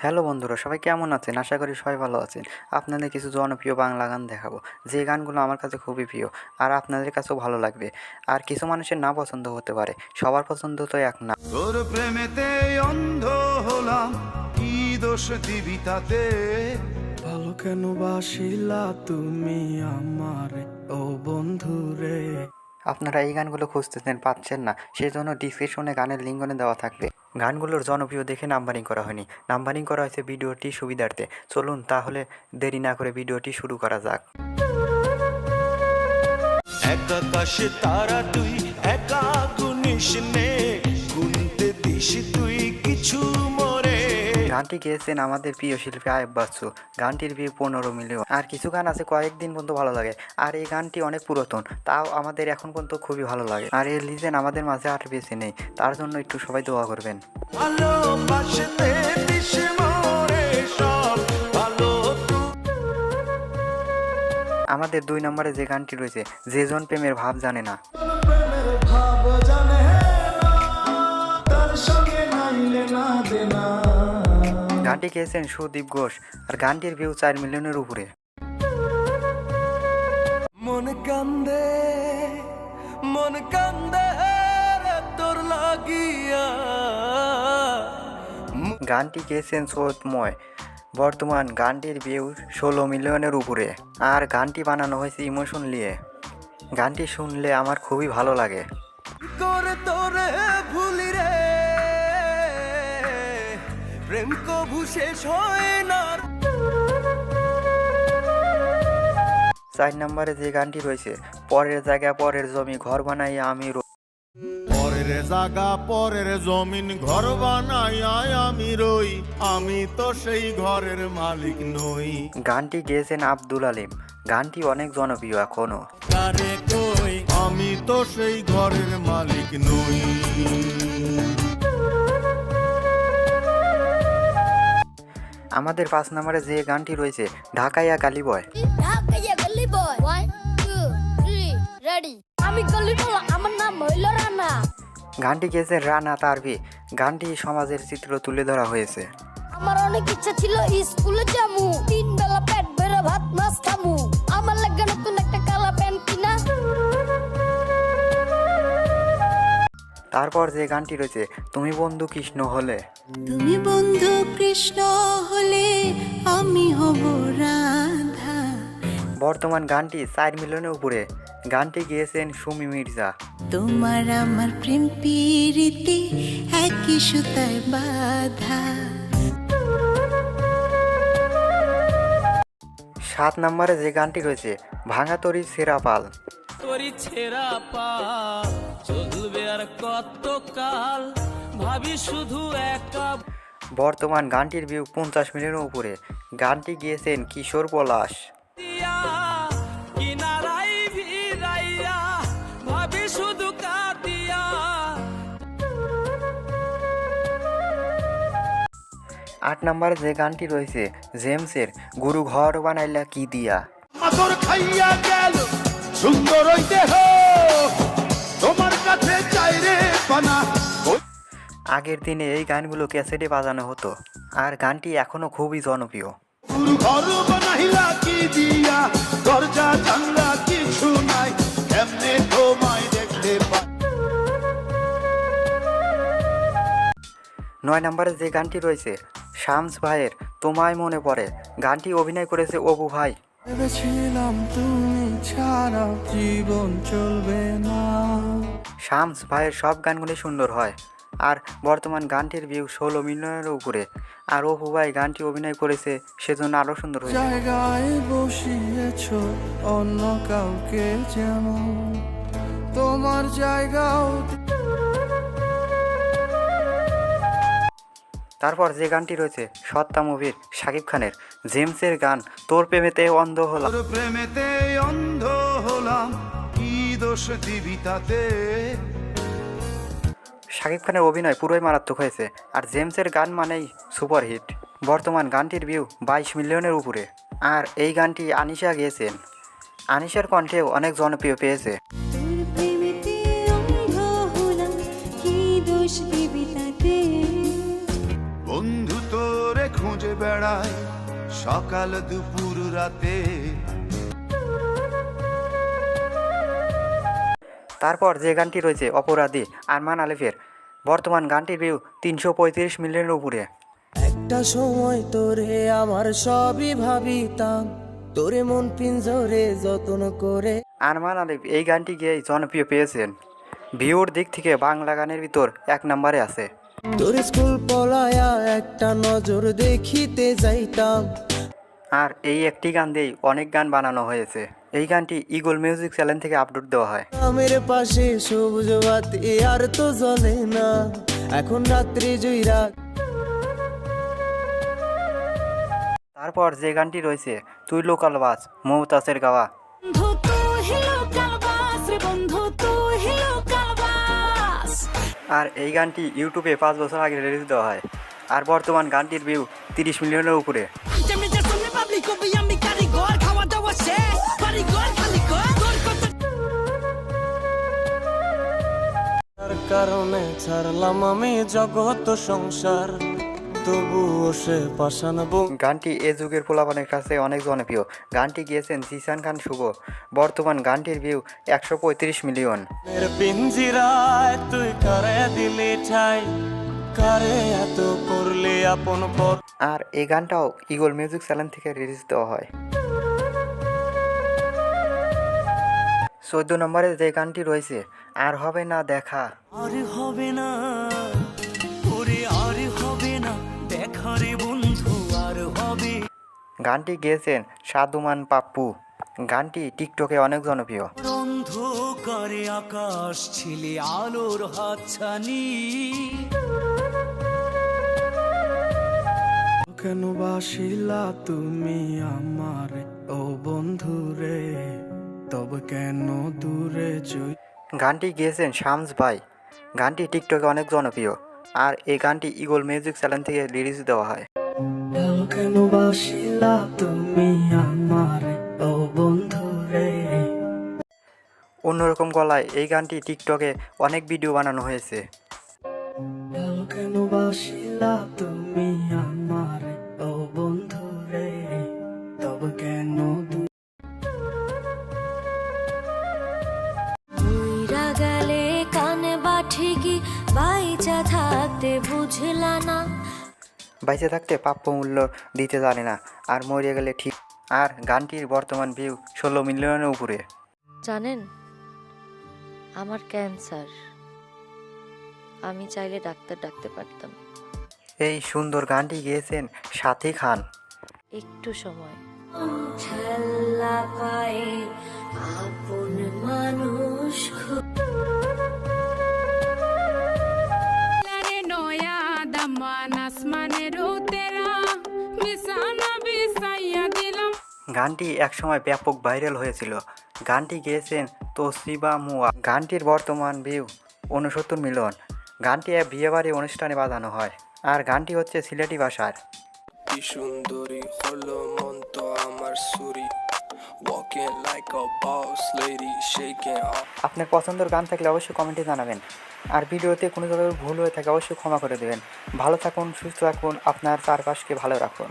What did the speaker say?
Hello বন্ধুরা, সবাই কেমন আছেন? আশা করি সবাই ভালো আছেন। আপনাদের কিছু জনপ্রিয় বাংলা গান দেখাবো, যে গানগুলো আমার কাছে খুবই প্রিয় আর আপনাদের কাছেও ভালো লাগবে। আর কিছু মানুষের না পছন্দ হতে পারে, সবার পছন্দ তো এক না। তোর প্রেমেতে অন্ধ হলাম, কি দোষ দিবি তাতে? ভালো কেন বাসিলা তুমি আমারে ও বন্ধুরে। আপনারা এই গানগুলো খুঁজতেছেন, পাচ্ছেন না, সেজন্য ডিসক্রিপশনে গানের লিঙ্কনে দেওয়া থাকবে। গানগুলোর জনপ্রিয় দেখে নাম্বারিং করা হয়নি, নাম্বারিং করা হয়েছে ভিডিওটি সুবিধার্থে। চলুন তাহলে দেরি না করে ভিডিওটি শুরু করা যাক। এক আকাশে তারা তুই, একা গুনিস নে, গুনতে দিস তুই কিছু মরে। গানটি গেয়েছেন আমাদের প্রিয় শিল্পী আয়ুব বাচ্চু। গানটির ভিউ 15 মিলিয়ন। আর কিছু গান আছে কয়েকদিন পর্যন্ত ভালো লাগে, আর এই গানটি অনেক পুরাতন, তাও আমাদের এখন পর্যন্ত খুবই ভালো লাগে। আর এর লিজেন্ড আমাদের মাঝে আর বেশি নেই, তার জন্য একটু সবাই দোয়া করবেন। ভালোবাসতে দিস মরে সব ভালো তুই। আমাদের 2 নম্বরে যে গানটি রয়েছে, যে জন প্রেমের ভাব জানে না। গানটি গেয়েছেন সুদীপ ঘোষ, আর গানটির ভিউ 4 মিলিয়নের উপরে। মন কান্দে মন কান্দে রে তোর লাগিয়া। গানটি গেয়েছেন সৈয়দময়। বর্তমান গানটির ভিউ 16 মিলিয়নের উপরে। আর গানটি বানানো হয়েছে ইমোশন নিয়ে। গানটি শুনলে আমার খুবই ভালো লাগে। করে তোরে ভুলি রে, প্রেম কভু শেষ হয় না। 4 নম্বরে যে গানটি রয়েছে, পরের জায়গা পরের জমি ঘর বানাইয়া আমি পরের জায়গা পরের জমিন ঘর বানাই আমি রই, আমি তো সেই ঘরের মালিক নই। গানটি গেয়েছেন আব্দুল আলিম। গানটি অনেক জনপ্রিয় এখনো। কারে কই আমি তো সেই ঘরের মালিক নই। আমাদের 5 নম্বরে যে গানটি রয়েছে, ঢাকাইয়া গালি বয়। ঢাকাইয়া গলি বয় 1 2 3 রেডি। আমি গলি বলা, আমার নাম হইল রানা। গানটি গেয়েছেন রানা তারবি। গানটি সমাজের চিত্র তুলে ধরা হয়েছে। আমার অনেক ইচ্ছা ছিল স্কুলে যামু, 3 বেলা পেট ভরে ভাত মাছ খামু। আমার লাগে নতুন একটা কালা প্যান্ট কিনা। তারপর যে গানটি রয়েছে, তুমি বন্ধু কৃষ্ণ হলে। তুমি বন্ধু কৃষ্ণ হলে আমি হব রাধা। বর্তমান গানটি 4 মিলিয়নের উপরে। গানটি গেয়েছেন সুমি মির্জা। তোমার আমার প্রেম প্রীতি একই সুতায় বাধা। 7 নম্বরে যে গানটি রয়েছে, ভাঙা তরি সেরা পাল। তোরি ছেঁড়া পা চলবে আর কত কাল, ভাবি শুধু একা। বর্তমান গানটির ভিউ 50 মিলিয়নের উপরে। গানটি গিয়েছেন কিশোর পলাশ। কিনারাই ভিড়াইয়া ভাবি শুধু কাঁদিয়া। 8 নম্বরে যে গানটি রয়েছে, জেমসের গুরু ঘর বানাইলা কি দিয়া। মাতর খাইয়া গেল সুন্দর ওই দেহ, তোমার কাছে চাই রে পানা। আগের দিনে এই গানগুলো ক্যাসেটে বাজানো হতো, আর গানটি এখনো খুবই জনপ্রিয়। গুরু ঘর বানাইলা কি দিয়া, দরজা জানলা কিছু নাই, কেমনে তোমায় দেখতে পাই। 9 নম্বরে যে গানটি রয়েছে, শামস ভাইয়ের তোমায় মনে পড়ে। গানটি অভিনয় করেছে অপু ভাই। ভেবেছিলাম তুমি ছাড়া জীবন চলবে না। শামস ভাইয়ের সব গানগুলি সুন্দর হয়। আর বর্তমান গানটির ভিউ 16 মিলিয়নের উপরে। আর অপু ভাই গানটি অভিনয় করেছে, সেজন্য আরও সুন্দর হয়েছে। জায়গায় বসিয়েছ অন্য কাউকে, যেমন তোমার জায়গাও। তারপর যে গানটি রয়েছে, সত্তা মুভির শাকিব খানের, জেমসের গান তোর প্রেমেতে অন্ধ হলাম। তোর প্রেমেতে অন্ধ হলাম, কি দোষ দিবি তাতে? শাকিব খানের অভিনয় পুরোই মারাত্মক হয়েছে, আর জেমসের গান মানেই সুপারহিট। বর্তমান গানটির ভিউ 22 মিলিয়নের উপরে। আর এই গানটি আনিশা গেয়েছেন। আনিশার কণ্ঠেও অনেক জনপ্রিয় পেয়েছে। তোর প্রেমেতে অন্ধ হলাম, কি দোষ দিবি তাতে। বন্ধু তোরে খুঁজে বেড়াই সকাল দুপুর রাতে। তারপর যে গানটি রয়েছে অপরাধী আরমান আলিফের, বর্তমান গানটির ভিউ 335 মিলিয়নের উপরে। একটা সময় তোরে আমার সবই ভাবিতাম, তোরে মন পিঞ্জরে যত্ন করে। আরমান আলিফ এই গানটি গেয়েই জনপ্রিয় পেয়েছেন। ভিউর দিক থেকে বাংলা গানের ভিতর 1 নম্বরে আছে। তোর স্কুল পলায়া একটা নজর দেখিতে যাইতাম। আর এই একটি গান দিয়েই অনেক গান বানানো হয়েছে। এই গানটি ইগল মিউজিক চ্যানেল থেকে আপলোড দেওয়া হয়। আমের পাশে সবুজ বাতি আর তো জ্বলে না, এখন রাত্রি জুইরা। তারপর যে গানটি রয়েছে তুই লোকাল বাস মমতাজের গাওয়া। বন্ধু তুই লোকাল বাস রে বন্ধু তুই লোকাল বাস। আর এই গানটি ইউটিউবে 5 বছর আগে রিলিজ দেওয়া হয়। আর বর্তমান গানটির ভিউ 30 মিলিয়নের উপরে। তার কারণে ছাড়লাম আমি জগৎ সংসার, তবুও সে পাষাণ গানটি এ যুগের পোলাপানের কাছে অনেক জনপ্রিয়। গানটি গিয়েছেন জিসান খান শুভ। বর্তমান গানটির ভিউ 135 মিলিয়ন। পিঞ্জিরায় তুই কারে দিলি ঠাই, কারে এত করলি আপন পর। আর এই গানটাও ইগল মিউজিক চ্যানেল থেকে রিলিজ দেওয়া হয়। 14 নম্বরে যে গানটি রয়েছে আর হবে না দেখা। আর হবে না ওরে, আর হবে না দেখা রে বন্ধু, আর হবে। গানটি গেয়েছেন সাধুমান পাপ্পু। গানটি টিকটকে অনেক জনপ্রিয়। অন্ধকারে আকাশ ছিলে আলোর হাতছানি, কেন বাসিলা তুমি আমার ও বন্ধু রে, তবে কেন দূরে চই। গানটি গেয়েছেন শামস ভাই। গানটি টিকটকে অনেক জনপ্রিয়। আর এই গানটি ইগল মিউজিক চ্যানেল থেকে রিলিজ দেওয়া হয়। কেন বাসিলা তুমি আমার ও বন্ধু রে। অন্যরকম গলায় এই গানটি টিকটকে অনেক ভিডিও বানানো হয়েছে। কেন বাসিলা তুমি আমার ও বন্ধু রে, তবে কেন উইরা গেলে কানে বাঠিকি বাইচা থাকতে বুঝলা না। বাইচে থাকতে প্রাপ্য মূল্য দিতে জানে না, আর মরিয়া গেলে ঠিক। আর গানটির বর্তমান ভিউ 16 মিলিয়নের উপরে। জানেন, আমার ক্যান্সার, আমি চাইলে ডাক্তার ডাকতে পারতাম। এই সুন্দর গানটি গেয়েছেন সাথী খান। একটু সময়। ঠেলা পায়ে আপন মানুষ গানটি একসময় ব্যাপক ভাইরাল হয়েছিল। গানটি গেয়েছেন তোসিবা মুয়া। গানটির বর্তমান ভিউ 69 মিলিয়ন। গানটি এক বিয়েবাড়ি অনুষ্ঠানে বাজানো হয়। আর গানটি হচ্ছে সিলেটি ভাষার। কি সুন্দরী হলো মন তো আমার সুরি, walking like a boss lady shaking off। আপনার পছন্দের গান থাকলে অবশ্যই কমেন্টে জানাবেন। আর ভিডিওতে কোনো জায়গায় ভুল হয়ে থাকে অবশ্যই ক্ষমা করে দেবেন। ভালো থাকুন, সুস্থ থাকুন, আপনার চারপাশকে ভালো রাখুন।